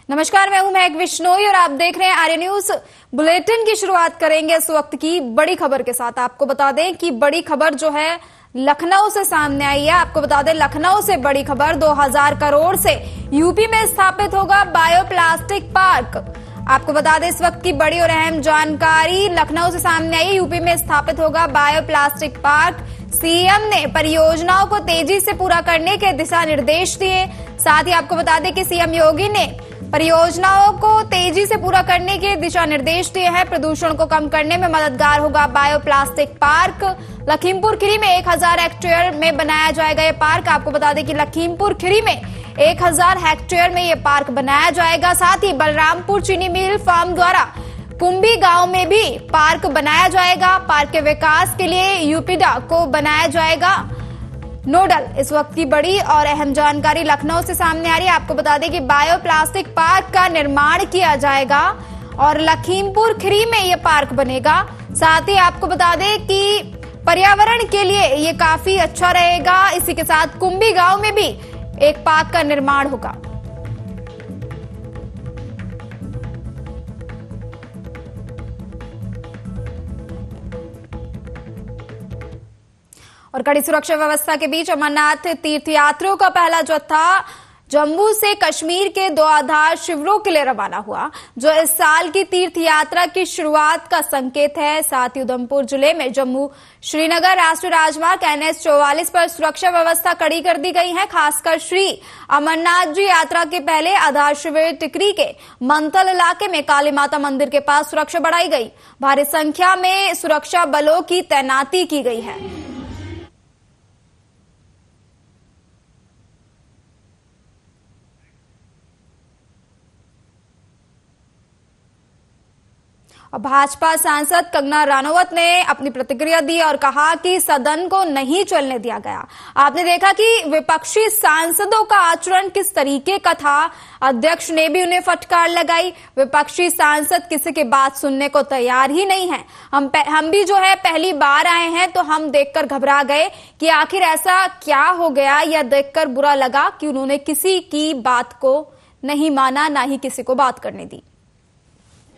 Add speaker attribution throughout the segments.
Speaker 1: नमस्कार, मैं हूं महक विश्नोई और आप देख रहे हैं आर्य न्यूज। बुलेटिन की शुरुआत करेंगे इस वक्त की बड़ी खबर के साथ। आपको बता दें कि बड़ी खबर जो है लखनऊ से सामने आई है। आपको बता दें लखनऊ से बड़ी खबर, 2000 करोड़ से यूपी में स्थापित होगा बायोप्लास्टिक पार्क। आपको बता दें इस वक्त की बड़ी और अहम जानकारी लखनऊ से सामने आई है। यूपी में स्थापित होगा बायोप्लास्टिक पार्क। सीएम ने परियोजनाओं को तेजी से पूरा करने के दिशा निर्देश दिए। साथ ही आपको बता दें कि सीएम योगी ने परियोजनाओं को तेजी से पूरा करने के दिशा निर्देश दिए हैं। प्रदूषण को कम करने में मददगार होगा बायोप्लास्टिक पार्क। लखीमपुर खीरी में 1000 हेक्टेयर में बनाया जाएगा ये पार्क। आपको बता दें कि लखीमपुर खीरी में 1000 हेक्टेयर में ये पार्क बनाया जाएगा। साथ ही बलरामपुर चीनी मिल फार्म द्वारा कुंभी गांव में भी पार्क बनाया जाएगा। पार्क के विकास के लिए यूपीडा को बनाया जाएगा नोडल। इस वक्त की बड़ी और अहम जानकारी लखनऊ से सामने आ रही है। आपको बता दें कि बायोप्लास्टिक पार्क का निर्माण किया जाएगा और लखीमपुर खीरी में यह पार्क बनेगा। साथ ही आपको बता दें कि पर्यावरण के लिए ये काफी अच्छा रहेगा। इसी के साथ कुंभी गांव में भी एक पार्क का निर्माण होगा। और कड़ी सुरक्षा व्यवस्था के बीच अमरनाथ तीर्थयात्रियों का पहला जत्था जम्मू से कश्मीर के 2 आधार शिविरों के लिए रवाना हुआ, जो इस साल की तीर्थ यात्रा की शुरुआत का संकेत है। साथ ही उधमपुर जिले में जम्मू श्रीनगर राष्ट्रीय राजमार्ग NH 44 पर सुरक्षा व्यवस्था कड़ी कर दी गई है। खासकर श्री अमरनाथ जी यात्रा के पहले आधार शिविर टिकरी के मंथल इलाके में काली माता मंदिर के पास सुरक्षा बढ़ाई गई। भारी संख्या में सुरक्षा बलों की तैनाती की गई है। भाजपा सांसद कंगना रनौत ने अपनी प्रतिक्रिया दी और कहा कि सदन को नहीं चलने दिया गया। आपने देखा कि विपक्षी सांसदों का आचरण किस तरीके का था। अध्यक्ष ने भी उन्हें फटकार लगाई। विपक्षी सांसद किसी की बात सुनने को तैयार ही नहीं है। हम भी जो है पहली बार आए हैं तो हम देखकर घबरा गए कि आखिर ऐसा क्या हो गया। यह देखकर बुरा लगा कि उन्होंने किसी की बात को नहीं माना, ना ही किसी को बात करने दी।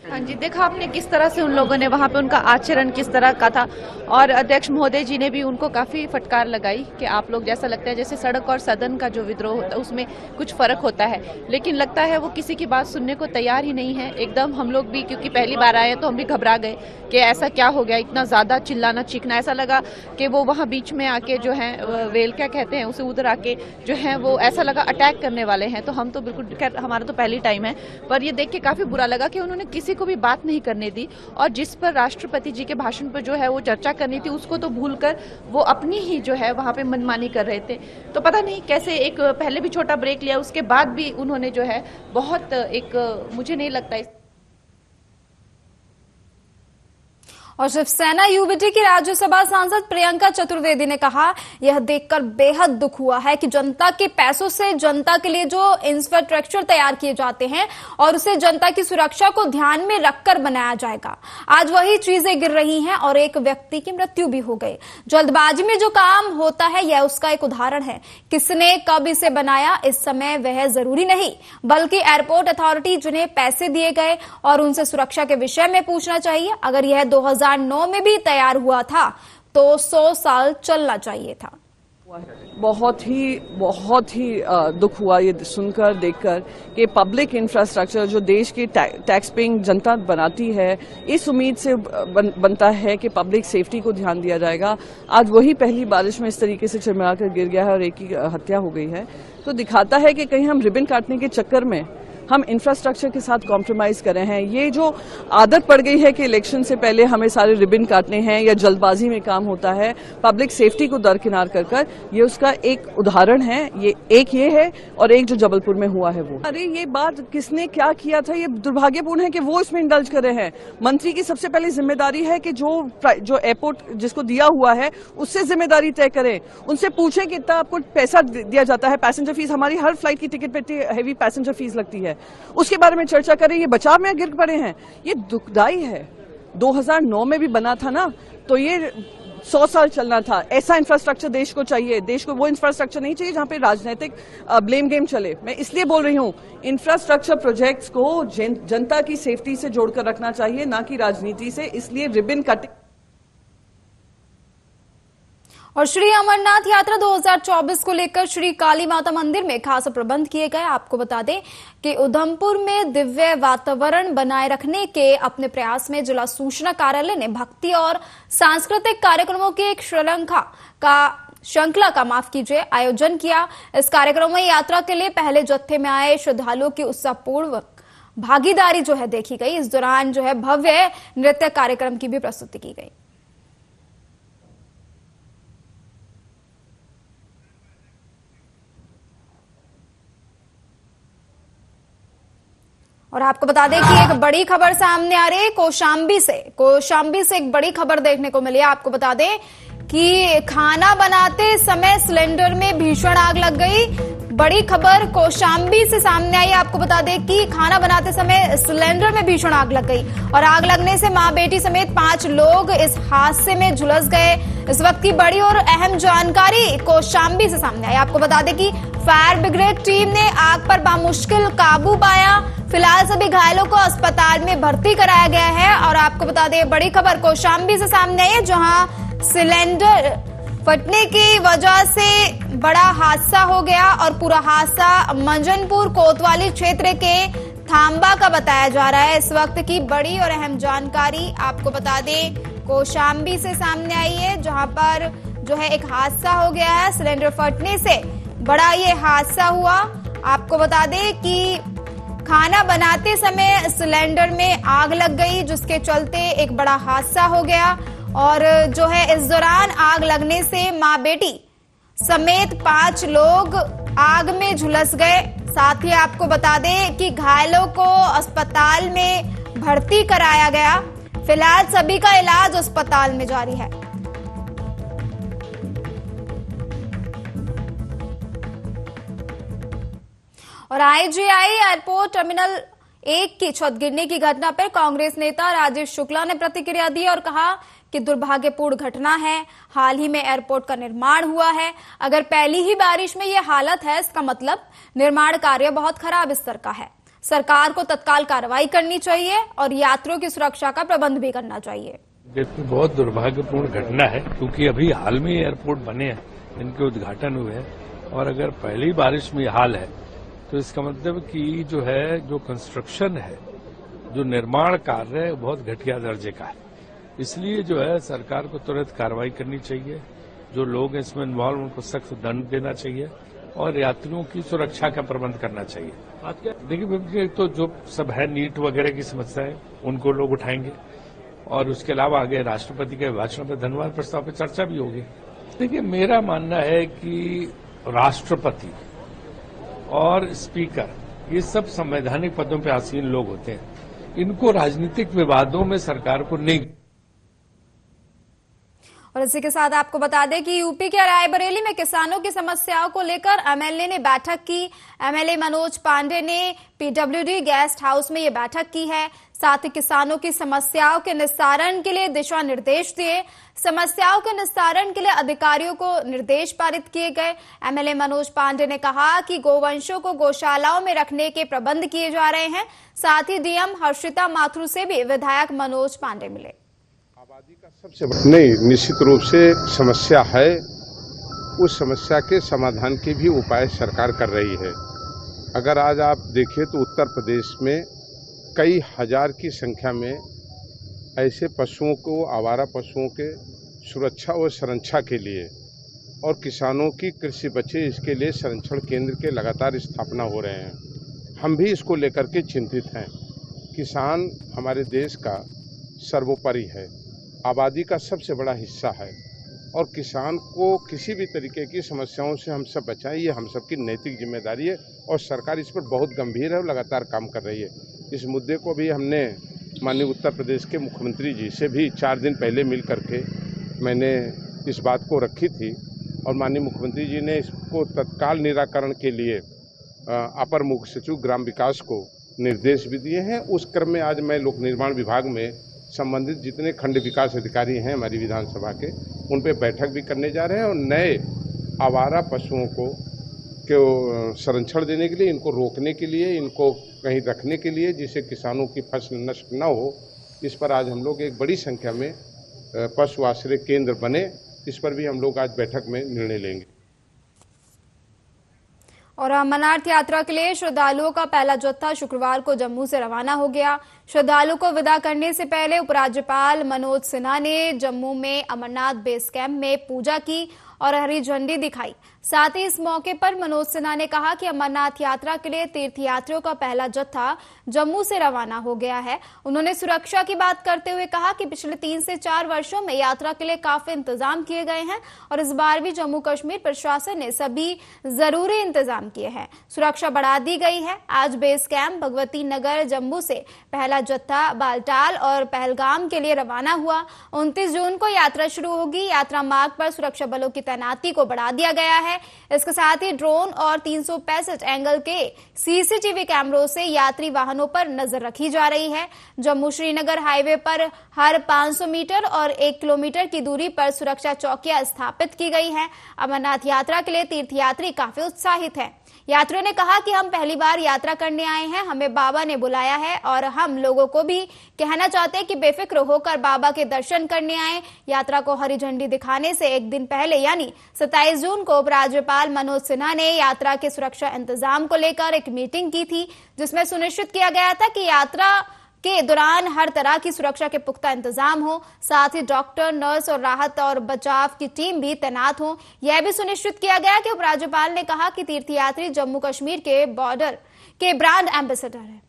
Speaker 2: हाँ जी, देखा आपने किस तरह से उन लोगों ने वहाँ पे उनका आचरण किस तरह का था और अध्यक्ष महोदय जी ने भी उनको काफी फटकार लगाई कि आप लोग जैसा लगता है जैसे सड़क और सदन का जो विद्रोह होता है उसमें कुछ फर्क होता है, लेकिन लगता है वो किसी की बात सुनने को तैयार ही नहीं है। एकदम हम लोग भी क्योंकि पहली बार आए हैं तो हम भी घबरा गए कि ऐसा क्या हो गया, इतना ज्यादा चिल्लाना चीखना। ऐसा लगा कि वो वहाँ बीच में आके जो है वेल क्या कहते हैं उसे उधर आके जो है वो ऐसा लगा अटैक करने वाले हैं। तो हम तो बिल्कुल, हमारा तो पहली टाइम है, पर ये देख के काफी बुरा लगा कि उन्होंने किसी को भी बात नहीं करने दी और जिस पर राष्ट्रपति जी के भाषण पर जो है वो चर्चा करनी थी उसको तो भूलकर वो अपनी ही जो है वहां पे मनमानी कर रहे थे। तो पता नहीं कैसे एक पहले भी छोटा ब्रेक लिया, उसके बाद भी उन्होंने जो है बहुत एक मुझे नहीं लगता
Speaker 1: और शिवसेना यूबीटी की राज्यसभा सांसद प्रियंका चतुर्वेदी ने कहा, यह देखकर बेहद दुख हुआ है कि जनता के पैसों से जनता के लिए जो इंफ्रास्ट्रक्चर तैयार किए जाते हैं और उसे जनता की सुरक्षा को ध्यान में रखकर बनाया जाएगा, आज वही चीजें गिर रही हैं और एक व्यक्ति की मृत्यु भी हो गई। जल्दबाजी में जो काम होता है यह उसका एक उदाहरण है। किसने कब इसे बनाया इस समय वह जरूरी नहीं, बल्कि एयरपोर्ट अथॉरिटी जिन्हें पैसे दिए गए और उनसे सुरक्षा के विषय में पूछना चाहिए। अगर यह 2009 में भी तैयार हुआ था तो 100 साल चलना चाहिए था।
Speaker 3: बहुत ही दुख हुआ ये सुनकर देखकर कि पब्लिक इंफ्रास्ट्रक्चर जो देश की टैक्स पेइंग जनता बनाती है, इस उम्मीद से बनता है कि पब्लिक सेफ्टी को ध्यान दिया जाएगा। आज वही पहली बारिश में इस तरीके से चिरमिराकर गिर गया है और एक की हत्या हो गई है। तो दिखाता है कि कहीं हम रिबन काटने के चक्कर में हम इंफ्रास्ट्रक्चर के साथ कॉम्प्रोमाइज कर रहे हैं। ये जो आदत पड़ गई है कि इलेक्शन से पहले हमें सारे रिबन काटने हैं या जल्दबाजी में काम होता है पब्लिक सेफ्टी को दरकिनार कर, ये उसका एक उदाहरण है। ये है और एक जो जबलपुर में हुआ है वो। अरे ये बात किसने क्या किया था, ये दुर्भाग्यपूर्ण है कि वो इसमें इंडल्ज कर रहे हैं। मंत्री की सबसे पहली जिम्मेदारी है कि जो एयरपोर्ट जिसको दिया हुआ है उससे जिम्मेदारी तय करें, उनसे पूछें कि इतना आपको पैसा दिया जाता है। पैसेंजर फीस, हमारी हर फ्लाइट की टिकट पे हेवी पैसेंजर फीस लगती है, उसके बारे में चर्चा करें। ये बचाव में गिर पड़े हैं, ये दुखदाई है। 2009 में भी बना था ना, तो ये 100 साल चलना था। ऐसा इंफ्रास्ट्रक्चर देश को चाहिए। देश को वो इंफ्रास्ट्रक्चर नहीं चाहिए जहां पे राजनीतिक ब्लेम गेम चले। मैं इसलिए बोल रही हूं, इंफ्रास्ट्रक्चर प्रोजेक्ट्स को जनता की सेफ्टी से जोड़कर रखना चाहिए, ना कि राजनीति से। इसलिए रिबन कटिंग।
Speaker 1: और श्री अमरनाथ यात्रा 2024 को लेकर श्री काली माता मंदिर में खास प्रबंध किए गए। आपको बता दें कि उधमपुर में दिव्य वातावरण बनाए रखने के अपने प्रयास में जिला सूचना कार्यालय ने भक्ति और सांस्कृतिक कार्यक्रमों की एक श्रृंखला का आयोजन किया। इस कार्यक्रम में यात्रा के लिए पहले जत्थे में आए श्रद्धालुओं की उत्साहपूर्वक भागीदारी देखी गई। इस दौरान भव्य नृत्य कार्यक्रम की भी प्रस्तुति की गई। और आपको बता दें कि एक बड़ी खबर सामने आ रही है कौशाम्बी से एक बड़ी खबर देखने को मिली है। आपको बता दें कि खाना बनाते समय सिलेंडर में भीषण आग लग गई। बड़ी खबर कौशाम्बी से सामने आई। आपको बता दें कि खाना बनाते समय सिलेंडर में भीषण आग लग गई और आग लगने से मां बेटी समेत 5 लोग इस हादसे में झुलस गए। इस वक्त की बड़ी और अहम जानकारी कौशाम्बी से सामने आई। आपको बता दें कि फायर ब्रिगेड टीम ने आग पर बामुश्किल काबू पाया। फिलहाल सभी घायलों को अस्पताल में भर्ती कराया गया है। और आपको बता दें बड़ी खबर कौशाम्बी से सामने आई है, जहां सिलेंडर फटने की वजह से बड़ा हादसा हो गया और पूरा हादसा मंजनपुर कोतवाली क्षेत्र के थांबा का बताया जा रहा है। इस वक्त की बड़ी और अहम जानकारी आपको बता दें कौशाम्बी से सामने आई है, जहां पर एक हादसा हो गया है। सिलेंडर फटने से बड़ा ये हादसा हुआ। आपको बता दें कि खाना बनाते समय सिलेंडर में आग लग गई, जिसके चलते एक बड़ा हादसा हो गया। और इस दौरान आग लगने से मां बेटी समेत 5 लोग आग में झुलस गए। साथ ही आपको बता दें कि घायलों को अस्पताल में भर्ती कराया गया। फिलहाल सभी का इलाज अस्पताल में जारी है। और आईजीआई एयरपोर्ट टर्मिनल 1 की छत गिरने की घटना पर कांग्रेस नेता राजेश शुक्ला ने प्रतिक्रिया दी और कहा कि दुर्भाग्यपूर्ण घटना है। हाल ही में एयरपोर्ट का निर्माण हुआ है। अगर पहली ही बारिश में यह हालत है, इसका मतलब निर्माण कार्य बहुत खराब स्तर का है। सरकार को तत्काल कार्रवाई करनी चाहिए और यात्रियों की सुरक्षा का प्रबंध भी करना चाहिए।
Speaker 4: बहुत दुर्भाग्यपूर्ण घटना है, क्योंकि अभी हाल में एयरपोर्ट बने हैं, इनके उद्घाटन हुए हैं और अगर पहली बारिश में हाल है तो इसका मतलब कि जो कंस्ट्रक्शन है, जो निर्माण कार्य है, बहुत घटिया दर्जे का है। इसलिए सरकार को तुरंत कार्रवाई करनी चाहिए। जो लोग इसमें इन्वॉल्व उनको सख्त दंड देना चाहिए और यात्रियों की सुरक्षा का प्रबंध करना चाहिए। देखिए, तो जो सब है नीट वगैरह की समस्या है, उनको लोग उठाएंगे और उसके अलावा आगे राष्ट्रपति के भाषण पर धन्यवाद प्रस्ताव पर चर्चा भी होगी। देखिए, मेरा मानना है कि राष्ट्रपति और स्पीकर ये सब संवैधानिक पदों पर आसीन लोग होते हैं। इनको राजनीतिक विवादों में सरकार को नहीं।
Speaker 1: और इसी के साथ आपको बता दें कि यूपी के रायबरेली में किसानों की समस्याओं को लेकर एमएलए ने बैठक की। एमएलए मनोज पांडे ने पीडब्ल्यूडी गेस्ट हाउस में ये बैठक की है। साथ ही किसानों की समस्याओं के निस्तारण के लिए दिशा निर्देश दिए। समस्याओं के निस्तारण के लिए अधिकारियों को निर्देश पारित किए गए। एमएलए मनोज पांडे ने कहा कि गोवंशों को गौशालाओं में रखने के प्रबंध किए जा रहे हैं। साथ ही डीएम हर्षिता माथुर से भी विधायक मनोज पांडे मिले।
Speaker 5: आबादी का सबसे नहीं, निश्चित रूप से समस्या है। उस समस्या के समाधान के भी उपाय सरकार कर रही है। अगर आज आप देखें तो उत्तर प्रदेश में कई हजार की संख्या में ऐसे पशुओं को, आवारा पशुओं के सुरक्षा और संरक्षण के लिए और किसानों की कृषि बचे, इसके लिए संरक्षण केंद्र के लगातार स्थापना हो रहे हैं। हम भी इसको लेकर के चिंतित हैं। किसान हमारे देश का सर्वोपरि है, आबादी का सबसे बड़ा हिस्सा है और किसान को किसी भी तरीके की समस्याओं से हम सब बचाएं, ये हम सबकी नैतिक जिम्मेदारी है और सरकार इस पर बहुत गंभीर है और लगातार काम कर रही है। इस मुद्दे को भी हमने माननीय उत्तर प्रदेश के मुख्यमंत्री जी से भी 4 दिन पहले मिल करके मैंने इस बात को रखी थी और माननीय मुख्यमंत्री जी ने इसको तत्काल निराकरण के लिए अपर मुख्य सचिव ग्राम विकास को निर्देश भी दिए हैं। उस क्रम में आज मैं लोक निर्माण विभाग में संबंधित जितने खंड विकास अधिकारी हैं हमारी विधानसभा के, उन पे बैठक भी करने जा रहे हैं और नए आवारा पशुओं को संरक्षण देने के लिए, इनको रोकने के लिए, इनको कहीं रखने के लिए जिससे किसानों की फसल नष्ट न हो, इस पर आज हम लोग एक बड़ी संख्या में पशु आश्रय केंद्र बने, इस पर भी हम लोग आज बैठक में निर्णय लेंगे।
Speaker 1: और अमरनाथ यात्रा के लिए श्रद्धालुओं का पहला जत्था शुक्रवार को जम्मू से रवाना हो गया। श्रद्धालु को विदा करने से पहले उपराज्यपाल मनोज सिन्हा ने जम्मू में अमरनाथ बेस कैंप में पूजा की और हरी झंडी दिखाई। साथ ही इस मौके पर मनोज सिन्हा ने कहा कि अमरनाथ यात्रा के लिए तीर्थयात्रियों का पहला जत्था जम्मू से रवाना हो गया है। उन्होंने सुरक्षा की बात करते हुए कहा कि पिछले 3 से 4 वर्षों में यात्रा के लिए काफी इंतजाम किए गए हैं और इस बार भी जम्मू कश्मीर प्रशासन ने सभी जरूरी इंतजाम किए हैं। सुरक्षा बढ़ा दी गई है। आज बेस कैंप भगवती नगर जम्मू से पहला जत्था बालटाल और पहलगाम के लिए रवाना हुआ। 29 जून को यात्रा शुरू होगी। यात्रा मार्ग पर सुरक्षा बलों की तैनाती को बढ़ा दिया गया है। इसके साथ ही ड्रोन और 365 एंगल के सीसीटीवी कैमरों से यात्री वाहनों पर नजर रखी जा रही है। जम्मू श्रीनगर हाईवे पर हर 500 मीटर और 1 किलोमीटर की दूरी पर सुरक्षा चौकियां स्थापित की गई हैं। अमरनाथ यात्रा के लिए तीर्थयात्री काफी उत्साहित हैं। यात्रियों ने कहा कि हम पहली बार यात्रा करने आए हैं, हमें बाबा ने बुलाया है और हम लोगों को भी कहना चाहते हैं कि बेफिक्र होकर बाबा के दर्शन करने आए। यात्रा को हरी झंडी दिखाने से एक दिन पहले यानी 27 जून को उपराज्यपाल मनोज सिन्हा ने यात्रा के सुरक्षा इंतजाम को लेकर एक मीटिंग की थी, जिसमें सुनिश्चित किया गया था कि यात्रा के दौरान हर तरह की सुरक्षा के पुख्ता इंतजाम हो। साथ ही डॉक्टर, नर्स और राहत और बचाव की टीम भी तैनात हो। यह भी सुनिश्चित किया गया कि उपराज्यपाल ने कहा कि तीर्थयात्री जम्मू कश्मीर के बॉर्डर के ब्रांड एम्बेसडर हैं।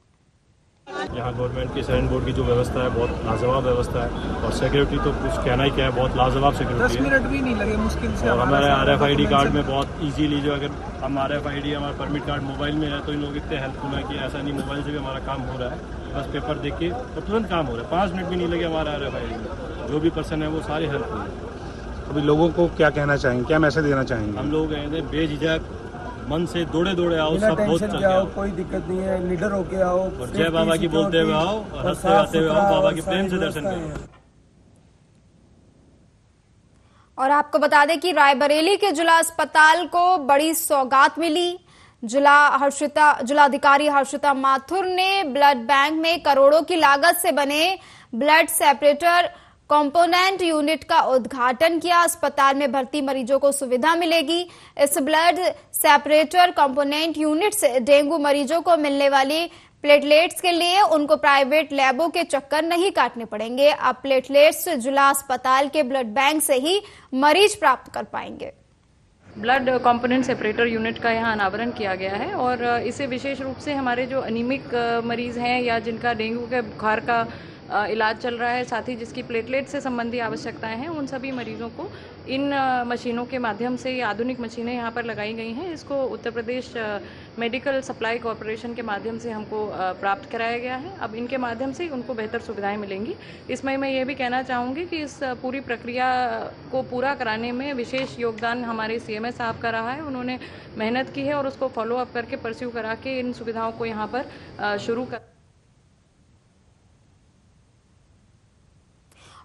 Speaker 6: यहाँ गवर्नमेंट की सैन बोर्ड की जो व्यवस्था है बहुत लाजवाब व्यवस्था है और सिक्योरिटी तो कुछ कहना ही क्या है, बहुत लाजवाब सिक्योरिटी है।
Speaker 7: 10 मिनट भी नहीं लगे मुश्किल से।
Speaker 6: और हमारे RFID कार्ड में बहुत इजीली जो अगर हम RFID हमारा परमिट कार्ड मोबाइल में है तो इन लोग इतने हेल्पफुल है कि ऐसा नहीं, मोबाइल से भी हमारा काम हो रहा है, बस पेपर देख के और तुरंत काम हो रहा है। 5 मिनट भी नहीं लगे हमारा RFID में। जो भी पर्सन है वो सारे हेल्पफुल है।
Speaker 8: अभी लोगों को क्या कहना चाहेंगे, क्या मैसेज देना चाहेंगे?
Speaker 6: हम लोग कहते हैं बेझिझक मन से दौड़े आओ, सब बहुत चल
Speaker 7: आओ, कोई दिक्कत नहीं है, निडर होके आओ
Speaker 6: और जय बाबा की बोलते हुए आओ और हंसते गाते हुए आओ, बाबा के प्रेम से दर्शन करो।
Speaker 1: और आपको बता दें कि रायबरेली के जिला अस्पताल को बड़ी सौगात मिली। जिलाधिकारी हर्षिता माथुर ने ब्लड बैंक में करोड़ों की लागत से बने ब्लड सेपरेटर कंपोनेंट यूनिट का उद्घाटन किया। अस्पताल में भर्ती मरीजों को सुविधा मिलेगी। इस ब्लड सेपरेटर कंपोनेंट यूनिट से डेंगू मरीजों को मिलने वाली प्लेटलेट्स के लिए उनको प्राइवेट लैबों के चक्कर नहीं काटने पड़ेंगे। अब प्लेटलेट्स जिला अस्पताल के ब्लड बैंक से ही मरीज प्राप्त कर पाएंगे।
Speaker 9: ब्लड कंपोनेंट सेपरेटर यूनिट का यहाँ अनावरण किया गया है और इसे विशेष रूप से हमारे जो अनीमिक मरीज हैं या जिनका डेंगू के बुखार का इलाज चल रहा है, साथ ही जिसकी प्लेटलेट से संबंधी आवश्यकताएं हैं, उन सभी मरीजों को इन मशीनों के माध्यम से, ये आधुनिक मशीनें यहाँ पर लगाई गई हैं। इसको Uttar Pradesh medical supply corporation के माध्यम से हमको प्राप्त कराया गया है। अब इनके माध्यम से उनको बेहतर सुविधाएं मिलेंगी। इसमें मैं ये भी कहना चाहूँगी कि इस पूरी प्रक्रिया को पूरा कराने में विशेष योगदान हमारे CMS साहब का रहा है। उन्होंने मेहनत की है और उसको फॉलो अप करके परस्यू करा के इन सुविधाओं को यहाँ पर शुरू कर।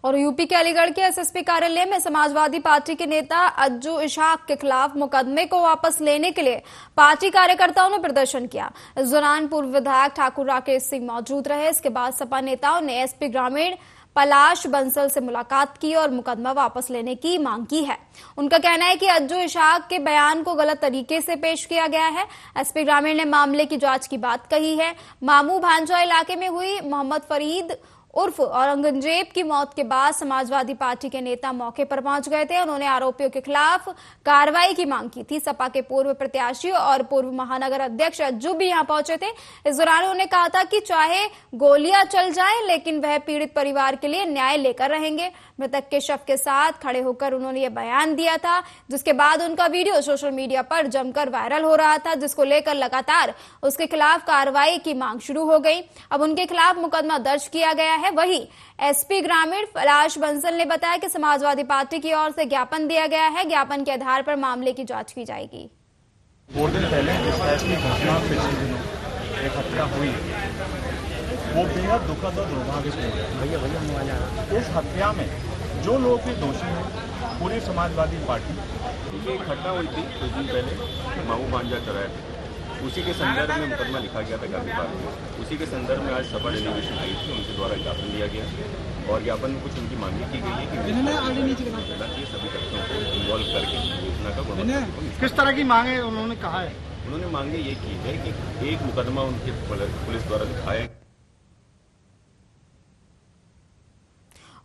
Speaker 1: और यूपी के अलीगढ़ के SSP कार्यालय में समाजवादी पार्टी के नेता अज्जू इशाक के खिलाफ मुकदमे को वापस लेने के लिए पार्टी कार्यकर्ताओं ने प्रदर्शन किया। इस दौरान पूर्व विधायक ठाकुर राकेश सिंह मौजूद रहे। इसके बाद सपा नेताओं ने SP ग्रामीण पलाश बंसल से मुलाकात की और मुकदमा वापस लेने की मांग की है। उनका कहना है कि अज्जू इशाक के बयान को गलत तरीके से पेश किया गया है। SP ग्रामीण ने मामले की जांच की बात कही है। मामू भांजा इलाके में हुई मोहम्मद फरीद उर्फ औरंगजेब की मौत के बाद समाजवादी पार्टी के नेता मौके पर पहुंच गए थे। उन्होंने आरोपियों के खिलाफ कार्रवाई की मांग की थी। सपा के पूर्व प्रत्याशी और पूर्व महानगर अध्यक्ष अज्जू भी यहां पहुंचे थे। इस दौरान उन्होंने कहा था कि चाहे गोलियां चल जाएं, लेकिन वह पीड़ित परिवार के लिए न्याय लेकर रहेंगे। मृतक के शव के साथ खड़े होकर उन्होंने यह बयान दिया था, जिसके बाद उनका वीडियो सोशल मीडिया पर जमकर वायरल हो रहा था, जिसको लेकर लगातार उसके खिलाफ कार्रवाई की मांग शुरू हो गई। अब उनके खिलाफ मुकदमा दर्ज किया गया है। वहीं SP ग्रामीण पलाश बंसल ने बताया कि समाजवादी पार्टी की ओर से ज्ञापन दिया गया है। ज्ञापन के आधार पर मामले की जांच की जाएगी।
Speaker 8: 2 दिन पहले इस टाइप की घटना पिछले दिनों एक हत्या हुई वो बेहद दुखद और दुर्भाग्यपूर्ण है। इस हत्या में जो लोग भी दोषी हैं, पूरी समाजवादी पार्टी।
Speaker 10: ये घटना हुई थी कुछ दिन पहले माऊ भांजा चौराहे, उसी के संदर्भ में मुकदमा लिखा गया था गांधी पार्क में। उसी के संदर्भ में आज सभा डेलीगेशन आई थी, उनके द्वारा ज्ञापन दिया गया और ज्ञापन में कुछ उनकी मांगे की गई है कि सभी तथ्यों को इन्वॉल्व करके योजना का गुणवत्ता।
Speaker 8: किस तरह की मांगे उन्होंने कहा है?
Speaker 10: उन्होंने मांगे ये की है कि एक मुकदमा उनके पुलिस द्वारा लिखाया।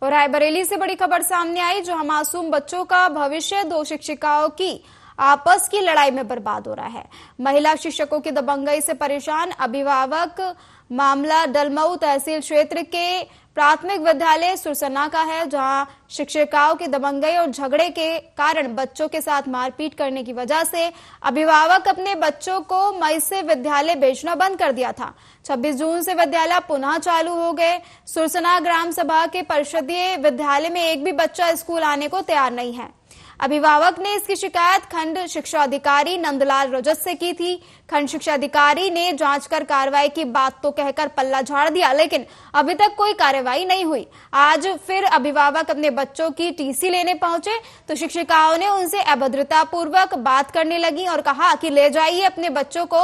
Speaker 1: और रायबरेली से बड़ी खबर सामने आई, जहां मासूम बच्चों का भविष्य दो शिक्षिकाओं की आपस की लड़ाई में बर्बाद हो रहा है। महिला शिक्षकों की दबंगई से परेशान अभिभावक। मामला डलमऊ तहसील क्षेत्र के प्राथमिक विद्यालय सुरसना का है, जहां शिक्षिकाओं की दबंगई और झगड़े के कारण बच्चों के साथ मारपीट करने की वजह से अभिभावक अपने बच्चों को मई से विद्यालय भेजना बंद कर दिया था। 26 जून से विद्यालय पुनः चालू हो गए। सुरसना ग्राम सभा के परिषदीय विद्यालय में एक भी बच्चा स्कूल आने को तैयार नहीं है। अभिभावक ने इसकी शिकायत खंड शिक्षा अधिकारी नंदलाल रजत से की थी। खंड शिक्षा अधिकारी ने जांच कर कार्रवाई की बात तो कहकर पल्ला झाड़ दिया, लेकिन अभी तक कोई कार्रवाई नहीं हुई। आज फिर अभिभावक अपने बच्चों की टीसी लेने पहुंचे तो शिक्षिकाओं ने उनसे अभद्रता पूर्वक बात करने लगी और कहा कि ले जाइए अपने बच्चों को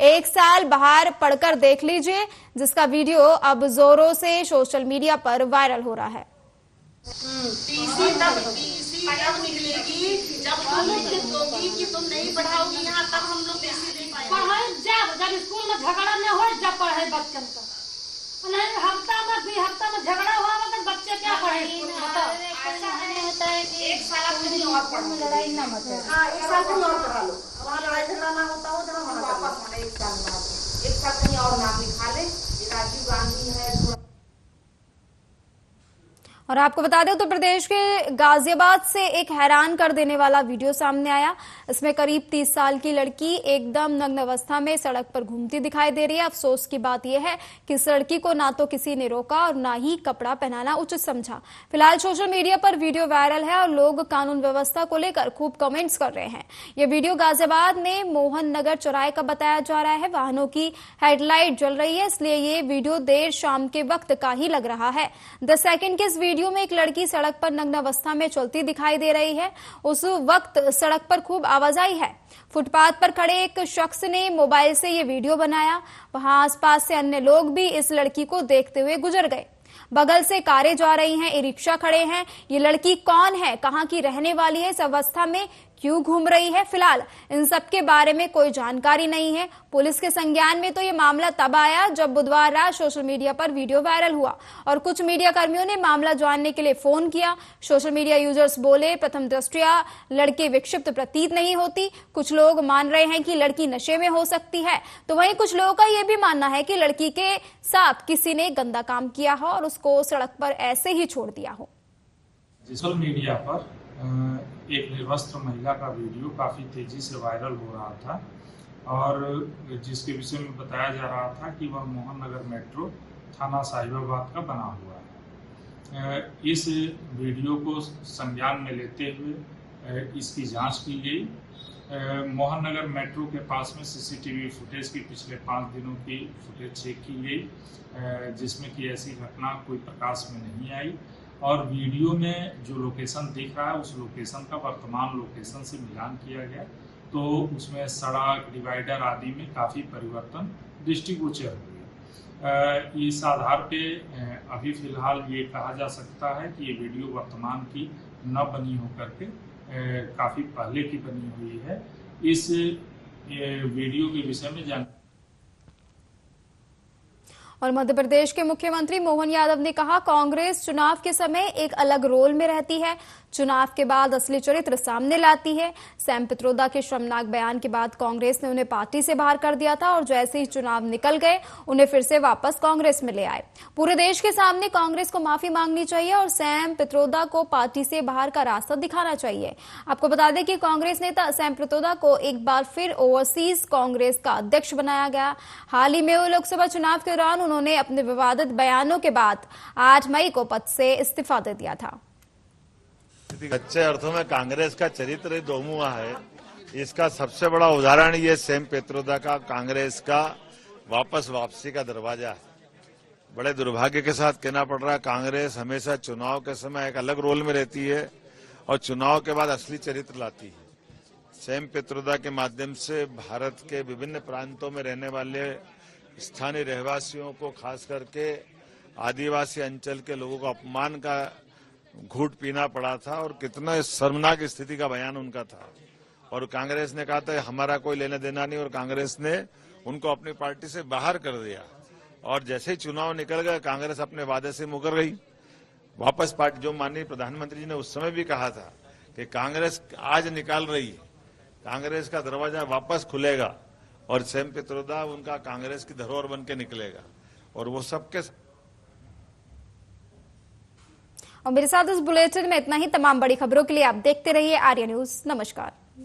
Speaker 1: 1 साल बाहर पढ़कर देख लीजिए, जिसका वीडियो अब जोरों से सोशल मीडिया पर वायरल हो रहा है।
Speaker 11: तब निकलेगी जब तुम दोगी कि तुम नहीं पढ़ाओगी यहाँ, तब हम लोग पढ़ाई। जब स्कूल में झगड़ा न हो जब पढ़े बच्चन का नहीं, हफ्ता में झगड़ा हुआ मतलब बच्चे क्या पढ़े स्कूल में? बताओ। ऐसा नहीं होता है कि 1 साल और लड़ाई न मत। हाँ, 1 साल तुम और पढ़ा लो, वहाँ लड़ाई झगड़ा ना होता हो जब हम वापस होने 1 साल बाद 1 साल कहीं और नाम लिखा ले। राजीव गांधी है।
Speaker 1: और आपको बता दें, उत्तर प्रदेश के गाजियाबाद से एक हैरान कर देने वाला वीडियो सामने आया। इसमें करीब 30 साल की लड़की एकदम नग्न अवस्था में सड़क पर घूमती दिखाई दे रही है। अफसोस की बात यह है कि इस लड़की को ना तो किसी ने रोका और ना ही कपड़ा पहनाना उचित समझा। फिलहाल सोशल मीडिया पर वीडियो वायरल है और लोग कानून व्यवस्था को लेकर खूब कमेंट्स कर रहे हैं। यह वीडियो गाजियाबाद में मोहन नगर चौराहे का बताया जा रहा है। वाहनों की हेडलाइट जल रही है, इसलिए ये वीडियो देर शाम के वक्त का ही लग रहा है। 10 सेकंड के इस वीडियो में एक लड़की सड़क पर नग्न अवस्था में चलती दिखाई दे रही है। उस वक्त सड़क पर खूब आवाजाही है। फुटपाथ पर खड़े एक शख्स ने मोबाइल से ये वीडियो बनाया। वहां आसपास से अन्य लोग भी इस लड़की को देखते हुए गुजर गए। बगल से कारें जा रही हैं, ई रिक्शा खड़े हैं। ये लड़की कौन है, कहां की रहने वाली है, इस अवस्था में क्यों घूम रही है, फिलहाल इन सब के बारे में कोई जानकारी नहीं है। पुलिस के संज्ञान में तो ये मामला तब आया जब बुधवार रात सोशल मीडिया पर वीडियो वायरल हुआ और कुछ मीडिया कर्मियों ने मामला जानने के लिए फोन किया। सोशल मीडिया यूजर्स बोले, प्रथम दृष्टया लड़की विक्षिप्त प्रतीत नहीं होती। कुछ लोग मान रहे हैं कि लड़की नशे में हो सकती है, तो वहीं कुछ लोगों का यह भी मानना है कि लड़की के साथ किसी ने गंदा काम किया हो और उसको सड़क पर ऐसे ही छोड़ दिया हो।
Speaker 12: सोशल मीडिया पर एक निर्वस्त्र महिला का वीडियो काफ़ी तेजी से वायरल हो रहा था और जिसके विषय में बताया जा रहा था कि वह मोहन नगर मेट्रो थाना साहिबाबाद का बना हुआ है। इस वीडियो को संज्ञान में लेते हुए इसकी जांच की गई। मोहन नगर मेट्रो के पास में सीसीटीवी फुटेज की पिछले 5 दिनों की फुटेज चेक की गई, जिसमें कि ऐसी घटना कोई प्रकाश में नहीं आई और वीडियो में जो लोकेशन दिख रहा है उस लोकेशन का वर्तमान लोकेशन से मिलान किया गया, तो उसमें सड़क, डिवाइडर आदि में काफ़ी परिवर्तन दृष्टिगोचर हुए। इस आधार पे अभी फिलहाल ये कहा जा सकता है कि ये वीडियो वर्तमान की न बनी होकर के काफ़ी पहले की बनी हुई है। इस वीडियो के विषय में जानकारी।
Speaker 1: और मध्य प्रदेश के मुख्यमंत्री मोहन यादव ने कहा, कांग्रेस चुनाव के समय एक अलग रोल में रहती है, चुनाव के बाद असली चरित्र सामने लाती है। सैम पित्रोदा के शर्मनाक बयान के बाद कांग्रेस ने उन्हें पार्टी से बाहर कर दिया था और जैसे ही चुनाव निकल गए उन्हें फिर से वापस कांग्रेस में ले आए। पूरे देश के सामने कांग्रेस को माफी मांगनी चाहिए और सैम पित्रोदा को पार्टी से बाहर का रास्ता दिखाना चाहिए। आपको बता दें कि कांग्रेस नेता सैम पित्रोदा को एक बार फिर ओवरसीज कांग्रेस का अध्यक्ष बनाया गया। हाल ही में हुए लोकसभा चुनाव के दौरान उन्होंने अपने विवादित बयानों के बाद 8 मई को पद से इस्तीफा दे दिया था।
Speaker 13: सच्चे अर्थों में कांग्रेस का चरित्र दोमुहा है। इसका सबसे बड़ा उदाहरण ये सैम पित्रोदा का कांग्रेस का वापसी का दरवाजा है। बड़े दुर्भाग्य के साथ कहना पड़ रहा है, कांग्रेस हमेशा चुनाव के समय एक अलग रोल में रहती है और चुनाव के बाद असली चरित्र लाती है। सैम पित्रोदा के माध्यम से भारत के विभिन्न प्रांतों में रहने वाले स्थानीय रहवासियों को, खास करके आदिवासी अंचल के लोगों को अपमान का घूंट पीना पड़ा था और कितना शर्मनाक स्थिति का बयान उनका था। और कांग्रेस ने कहा था हमारा कोई लेना देना नहीं, और कांग्रेस ने उनको अपनी पार्टी से बाहर कर दिया। और जैसे ही चुनाव निकल गए, कांग्रेस अपने वादे से मुकर गई, वापस पार्टी, जो माननीय प्रधानमंत्री जी ने उस समय भी कहा था कि कांग्रेस आज निकाल रही है, कांग्रेस का दरवाजा वापस खुलेगा और सैम पित्रोदा उनका कांग्रेस की धरोहर बन के निकलेगा। और वो सबके
Speaker 1: और मेरे साथ इस बुलेटिन में इतना ही। तमाम बड़ी खबरों के लिए आप देखते रहिए आर्या न्यूज। नमस्कार।